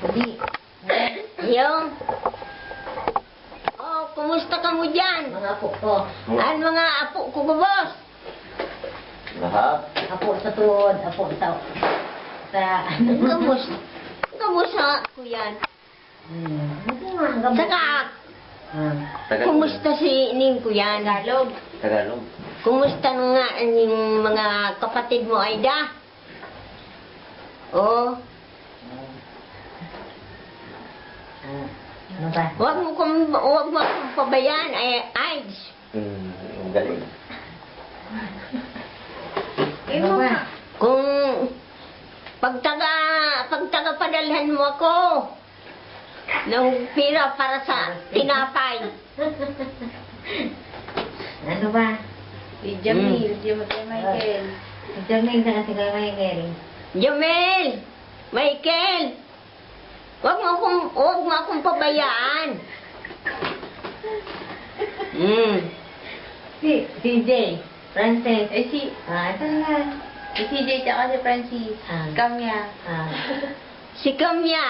Hindi. Yung, oh, kumusta ka mo dyan? Mga apo ko. Ang mga apo ko, boss? Lahat. Apo sa tuod, apo sa... Kamusta? Kamusta ko yan? Saka, kumusta si Ning ko yan? Tagalog. Tagalog. Kumusta nga yung mga kapatid mo, Aida? Oh, Ano ba? wag mo akong pabayaan, AIDS. Ang galing. Ano ba? Kung pagtaga padalhan mo ako ng pira para sa tinapay. Ano ba? Si Jamil, si Michael. Jamil na kasi kay Michael. Jamil! Michael! Wag mo akong pabayaan. Si Jay. Francis. Si Ito nga. CJ tsaka si Francis. Kamya. Si Kamya.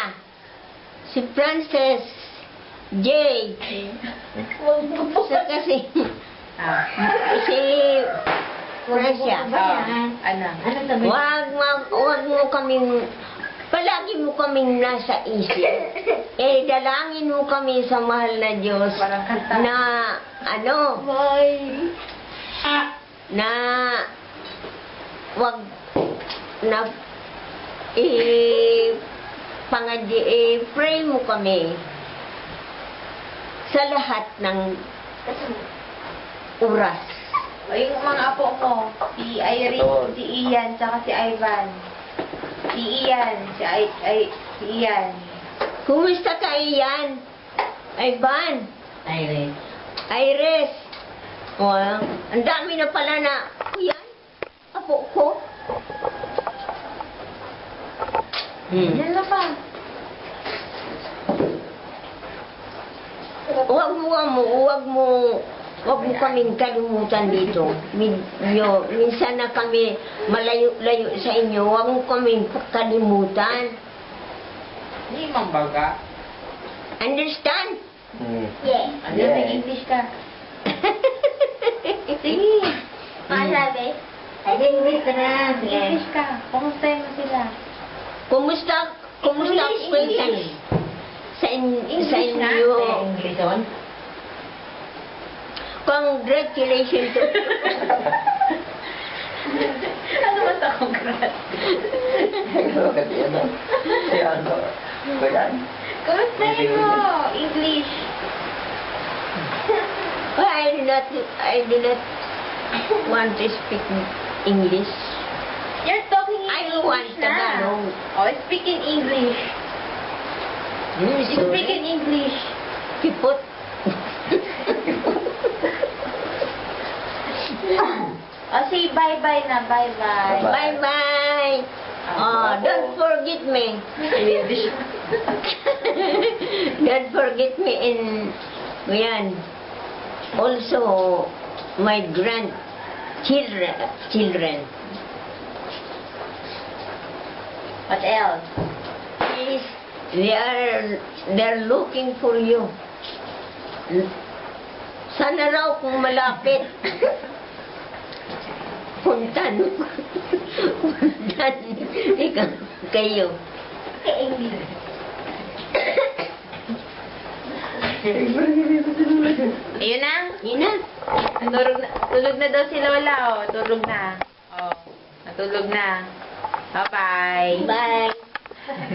Si Frances. Jay. Saka si Francia. Ano? Ano sabi? Wag mo kaming, palagi mo kaming nasa isip. Dalangin mo kami sa mahal na Diyos Parang kanta. na, na, wag, na, pray mo kami sa lahat ng oras. O yung mga apo mo, si Irene, si Ian, tsaka si Ivan. Si Ian, si Ian. Kumusta ka, Ian? Ivan? Iris. Iris? Oh, ang dami na pala na, Ian? Apo ko? Yan na pa. Huwag mo kaming kalimutan dito. Minsan na kami malayo-layo sa inyo. Huwag mo kaming kalimutan. Hindi mambaga. Understand? Yeah. Ano may English ka? Sige. Masabi? Ay, English ka na. English ka. Kumustahin mo sila? Kumusta ang kwenta sa English inyo? English on? Congratulations to Ano ba sa congrats? Kasi ano? Si ano? Ba yan? Kumustahin mo? English. I do not want to speak English. You're talking in I English want na. Tagalog. Oh, speak in English. Speak in English. Kipot. Oh, say bye-bye na. Bye-bye. Bye-bye. Oh, don't forget me. Don't forget me in, yan. Also, my grandchildren. What else? Please, they're looking for you. Sana raw kung malapit. Puntan. Ikaw, kayo. Ayun na. Yun na. Tulog na daw si Lola, oh. Tulog na. Oh, natulog na. Bye-bye. Bye.